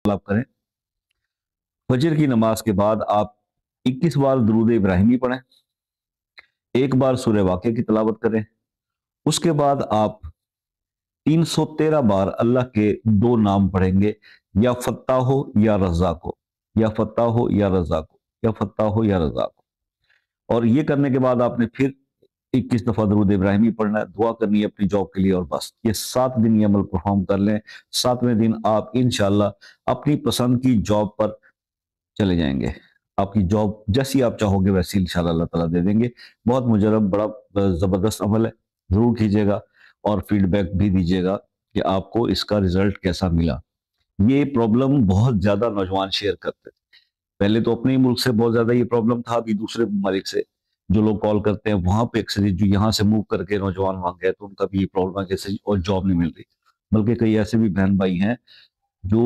طلب کریں۔ فجر کی نماز کے بعد آپ 21 بار درود ابراہیمی پڑھیں، 1 بار سورہ واقعہ کی تلاوت کریں، اس کے بعد آپ 313 بار اللہ کے 2 نام پڑھیں گے، یا فتاح ہو یا رزاق ہو، یا فتاح ہو یا رزاق ہو، یا فتاح ہو یا رزاق ہو۔ اور یہ کرنے کے بعد آپ نے پھر 21 دفعہ درود ابراہیمی پڑھنا ہے، دعا کرنی ہے اپنی جاب کے لیے، اور بس یہ 7 دن یہ عمل پرفارم کر لیں۔ 7ویں دن آپ انشاءاللہ اپنی پسند کی جاب پر چلے جائیں گے۔ آپ کی جاب جیسی آپ چاہو گے ویسی انشاءاللہ اللہ تعالیٰ دے دیں گے۔ بہت مجرب، بڑا زبردست عمل ہے، ضرور کیجیے گا اور فیڈ بیک بھی دیجیے گا کہ آپ کو اس کا رزلٹ کیسا ملا۔ یہ پرابلم بہت زیادہ نوجوان شیئر کرتے تھے، پہلے تو اپنے ہی ملک سے بہت زیادہ یہ پرابلم تھا، ابھی دوسرے ممالک سے جو لوگ کال کرتے ہیں وہاں پہ اکثر جو یہاں سے موو کر کے نوجوان وہاں گئے تو ان کا بھی یہ پرابلم ہے جیسے اور جاب نہیں مل رہی، بلکہ کئی ایسے بھی بہن بھائی ہیں جو